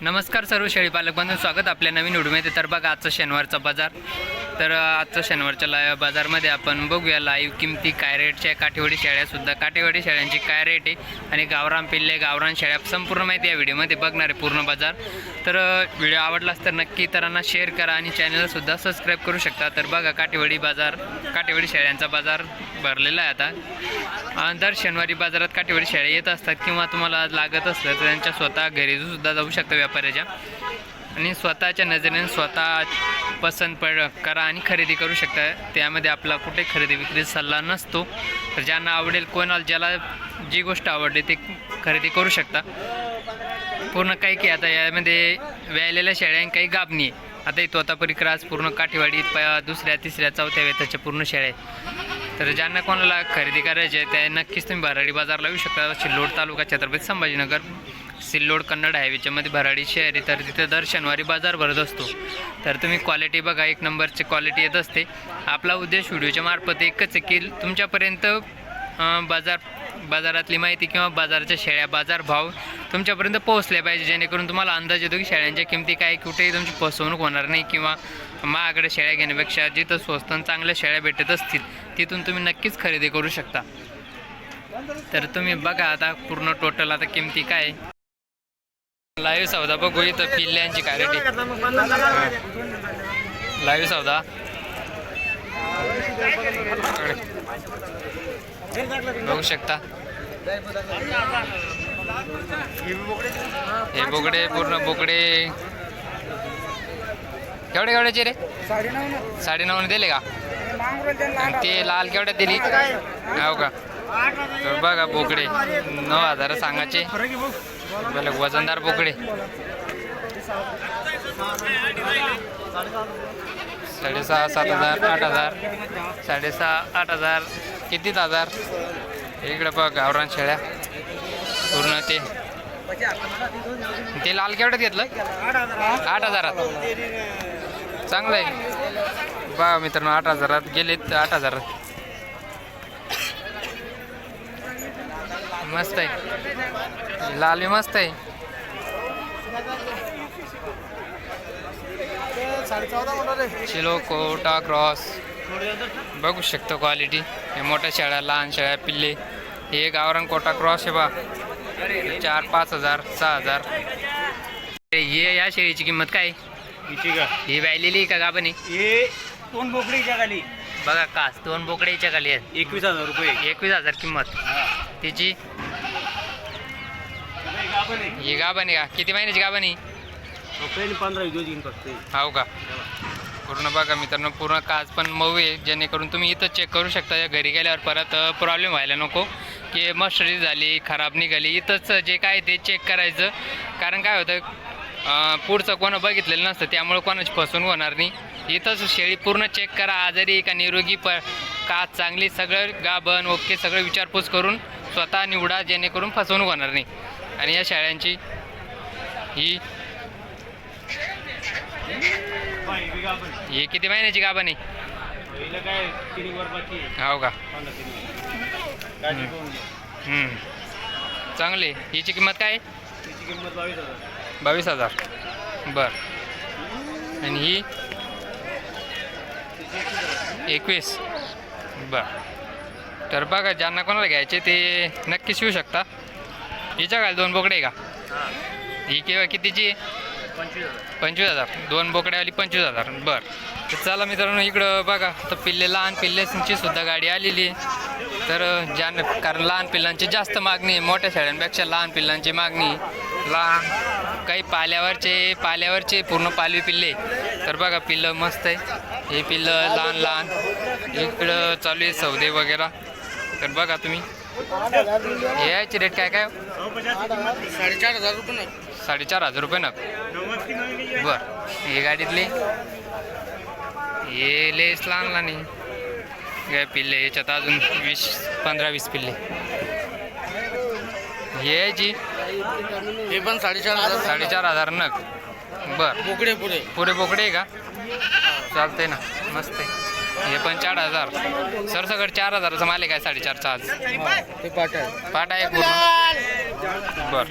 नमस्कार सर्व शेळी पालक बंधू, स्वागत आपल्या नवीन व्हिडिओमध्ये। तर बघा आजचा शनिवारचा बाजार। तर आजचा शनिवारच्या बाजारमध्ये आपण बघूया लाईव्ह किमती काय रेटच्या, काठीवाडी शेळ्यासुद्धा काठीवाडी शेळ्यांची काय रेट आहे आणि गावरान पिल्ले गावरान शेळ्या संपूर्ण माहिती या व्हिडिओमध्ये बघणार आहे पूर्ण बाजार। तर व्हिडिओ आवडलास तर नक्की इतरांना शेअर करा आणि चॅनलसुद्धा सबस्क्राईब करू शकता। तर बघा काठीवाडी शेळ्यांचा बाजार भरलेला आहे आता। दर शनिवारी बाजारात काठीवाडी शेळ्या येत असतात किंवा तुम्हाला लागत असलं तर त्यांच्या स्वतः घरी सुद्धा जाऊ शकता व्यापाऱ्याच्या आणि स्वतःच्या नजरेने स्वतः पसंत करा आणि खरेदी करू शकता। त्यामध्ये आपला कुठे खरेदी विक्री सल्ला नसतो। तर ज्यांना आवडेल कोणाला ज्याला जी गोष्ट आवडते ते खरेदी करू शकता। पूर्ण काही की आता यामध्ये व्यायलेल्या शेळ्या काही गाभणी आहे। आता इथं तोतापुरी क्रॉस पूर्ण काठीवाडी दुसऱ्या तिसऱ्या चौथ्या वेताच्या पूर्ण शेळ्या आहेत। तर ज्यांना कोणाला खरेदी करायची आहे त्या नक्कीच तुम्ही भराडी बाजारला येऊ शकता। सिल्लोड तालुका छत्रपती संभाजीनगर सिल्लोड कन्नड हायवेच्या मध्ये भराडी शहर आहे। तर तिथे दर शनिवारी बाजार भरत असतो। तर तुम्ही क्वालिटी बघा, एक नंबरची क्वालिटी येत असते। आपला उद्देश व्हिडिओच्या मार्फत एकच आहे की तुमच्यापर्यंत बाजारातली माहिती किंवा बाजाराच्या शेळ्या बाजार भाव तुमच्यापर्यंत पोहोचले पाहिजे, जेणेकरून तुम्हाला अंदाज येतो की शेळ्यांच्या किमती काय, कुठेही तुमची फसवणूक होणार नाही किंवा महागड्या शेळ्या घेण्यापेक्षा जिथं स्वस्त चांगल्या शेळ्या भेटत असतील तिथून तुम्ही नक्कीच खरेदी करू शकता। तर तुम्ही बघा आता पूर्ण टोटल आता किमती काय लाईव्ह सौदा बघू। इथं पिल्ल्यांची काय रेट लाईव्ह सौदा बघू शकता। हे बोकडे पूर्ण बोकडे केवढे केवढ्याचे रे? 9.5 दिले का? ते लाल केवढ्यात दिली हो का? तर बघा बोकडे 9,000 सांगायचे, वजनदार बोकडे 6,500 7,000 8,000 6,500 8,000 किती हजार। इकडे बघ गावरान शेळ्या पूर्ण ते लाल केवढ्यात घेतलं? 8,000 चांगलं आहे बघा मित्रांनो। 8,000 गेलेत 8,000 मस्त आहे, लाल मस्त आहे। चिलो कोटा क्रॉस बघू शकतो क्वालिटी। हे मोठ्या शेळ्या लहान शेळ्या पिल्ले हे गावरान कोटा क्रॉस आहे बा 4-5 हजार 6,000। हे या शेळीची किंमत काय? ही व्यायलेली का गाभणी? हे 2 बोकड्याच्या खाली बघा कास 2 बोकड्याच्या खाली आहेत 21,000 रुपये 21,000 किंमत तिची। ही गाभणी का? किती महिन्याची गाभणी? 15 दिवस फक्त हो का? पूर्ण बघा मित्रांनो पूर्ण काच पण मऊ आहे, जेणेकरून तुम्ही इथं चेक करू शकता। या घरी गेल्यावर परत प्रॉब्लेम व्हायला नको की मस्टरी झाली खराब निघाली। इथंच जे काय ते चेक करायचं, कारण काय होतं पुढचं कोणं बघितलेलं नसतं, त्यामुळे कोणाची फसवणूक होणार नाही। इथंच शेळी पूर्ण चेक करा, आजारी का निरोगी काच चांगली सगळं गाभण ओके सगळं विचारपूस करून स्वतः निवडा, जेणेकरून फसवणूक होणार नाही। आणि या शेळ्यांची ही किती महिन्याची गाभण आहे? हो का? चांगली। हिची किंमत काय? 22,000 बर। आणि ही 21 बर। तर बघा ज्यांना कोणाला घ्यायचे ते नक्कीच येऊ शकता। हिच्या काय 2 बोकडे का? ही किंवा कितीची? 25,000 2 बोकड्यावाली 25,000 बर। तर चला मित्रांनो इकडं बघा तर पिल्ले लहान पिल्ल्यांची सुद्धा गाडी आलेली आहे। तर कारण लहान पिल्लांची जास्त मागणी आहे, मोठ्या शेळ्यांपेक्षा लहान पिल्लांची मागणी लहान काही पाल्यावरचे पूर्ण पालवी पिल्ले। तर बघा पिल्लं मस्त आहे, हे पिल्लं लहान लहान इकडं चालू आहे सौदे वगैरे। तर बघा तुम्ही हे याची रेट काय काय? 4,500 रुपये 4,500 रुपये ना बर। हे गाडीतले हे लेस लहान लहान काय पिल्ले, याच्यात अजून 15-20 पिल्ले। हे जी हे पण 4,500 नग बर। बोकडे पुरे बोकडे आहे का? चालतंय ना, मस्त आहे। हे पण 4,000 सरसकट 4,000चा माल आहे काय? 4,500 आज ते पाटा आहे पूर्ण बर।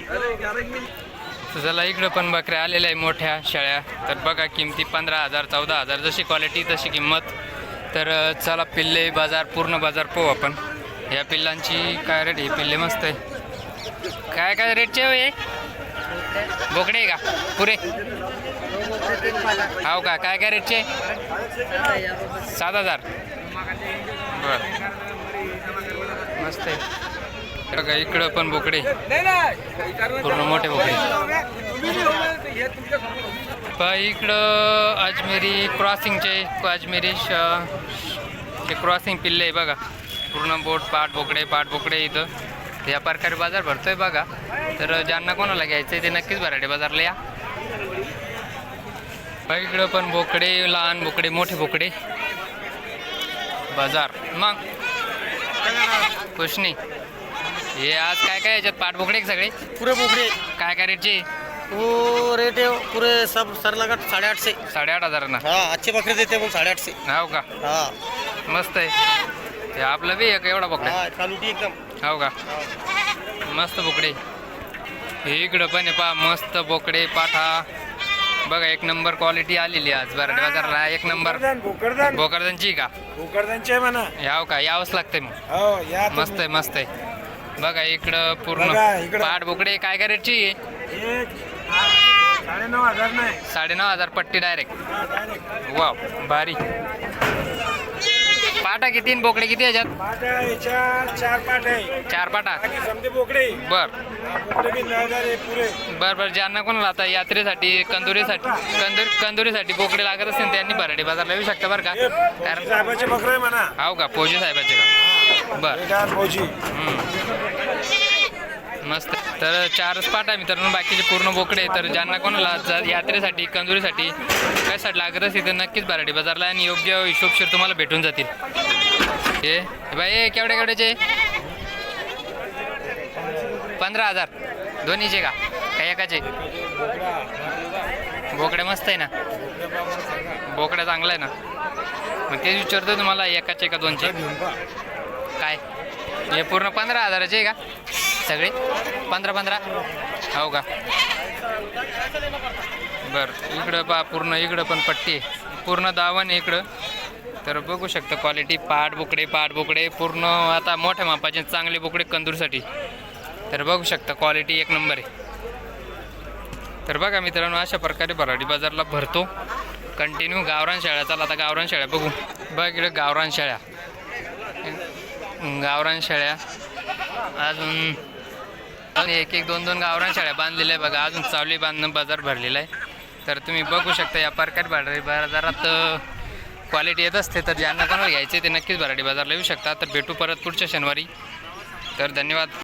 तर चला इकडं पण बकऱ्या आलेल्या आहे मोठ्या शेळ्या. तर बघा किमती 15,000 14,000 जशी क्वालिटी तशी किंमत. तर चला पिल्ले बाजार पूर्ण बाजार पाहू आपण. या पिल्लांची काय रेट आहे? पिल्ले मस्त आहे. काय काय रेटचे आहे? बोकडे आहे का पुरे? हो का? काय काय रेटचे? 7,000. बरं मस्त आहे. बघा इकडं पण बोकडे पूर्ण मोठे बोकडे. इकडं अजमेरी क्रॉसिंगचे अजमेरी हे क्रॉसिंग पिल्ले आहे बघा. पूर्ण पाठ बोकडे इथं या प्रकारे बाजार भरतोय बघा. तर ज्यांना कोणाला घ्यायचं आहे ते नक्कीच भराडे बाजारला या. इकडं पण बोकडे, लहान बोकडे, मोठे बोकडे बाजार. मग कुछ नाही. हे आज काय काय याच्यात पाठ बोकडे सगळे पूरे बोकडे काय काय रेटचे? वो रेट है पूरे सब सर लगा 850 से. 8,500 ना? हाँ अच्छे बकरे देते हैं वो 850 से. हो का? हाँ मस्त आहे. ते आपलं बी एक एवढा बोकडा हाँ क्वालिटी एकदम. हो का? मस्त बोकडे. हे इकडं पण आहे पहा मस्त बोकडे पाठा बघा. एक नंबर क्वालिटी आलेली आज बराडे बाजारला. एक नंबर भोकरदनची का? भोकरदनचे म्हणा. याव का? यावंच लागतंय मग. हो या मस्त आहे मस्त आहे. बघा इकडं पूर्ण बघा, इकडं. पाठ बोकडे काय काय रेटची? 9,500 नाही. 9,500 पट्टी डायरेक्ट. वाव भारी. पाटा किती आणि बोकडे किती याच्यात? चार पाट आहे. 4 पाटा. समजे बोकडे बर बोकडे बी 9,000 आहे पुरे. बरं ज्यांना कोणाला आता यात्रेसाठी कंदुरीसाठी बोकडे लागत असतील त्यांनी बराडे बाजारला येऊ शकता बरं का. कारण साहेबाचे बकरे आहे म्हणा. हो का? फौजी साहेबाचे का? बरं फौजी. मस्त. तर 4च पाट आहे मित्रांनो. बाकीचे पूर्ण बोकडे. तर ज्यांना कोणाला यात्रेसाठी कंदुरीसाठी कशासाठी लागत असेल तर नक्कीच बराडे बाजारला आणि योग्य हिशोबशीर तुम्हाला भेटून जातील. हे बाई केवढ्याचे? 15,000 दोन्हीचे का? काय एकाचे? बोकड्या मस्त आहे ना? बोकड्या चांगला आहे ना? मग तेच विचारतो तुम्हाला एकाचे का दोनचे? काय हे पूर्ण 15,000चे आहे का सगळे? 15 हो का? बरं इकडं पहा पूर्ण इकडं पण पट्टी आहे पूर्ण दावण इकडं. तर बघू शकता क्वालिटी पाठ बोकडे पूर्ण आता मोठ्या मापाचे चांगले बोकडे कंदूरसाठी. तर बघू शकता क्वालिटी एक नंबर आहे. तर बघा मित्रांनो अशा प्रकारे बराडी बाजारला भरतो कंटिन्यू. गावरान शेळ्या चला आता गावरान शेळ्या बघू. बघ इकडे गावरान शेळ्या अजून एक दोन गावरान शेळ्या बांधलेल्या आहे बघा. अजून चावली बांधणं बाजार भरलेला आहे. तर तुम्ही बघू शकता या प्रकारे बराडी बाजारात क्वालिटी येत असते. तर ज्यांना कोणाला घ्यायचे ते नक्कीच बराडी बाजारला येऊ शकता. तर भेटू परत पुढच्या शनिवारी. तर धन्यवाद.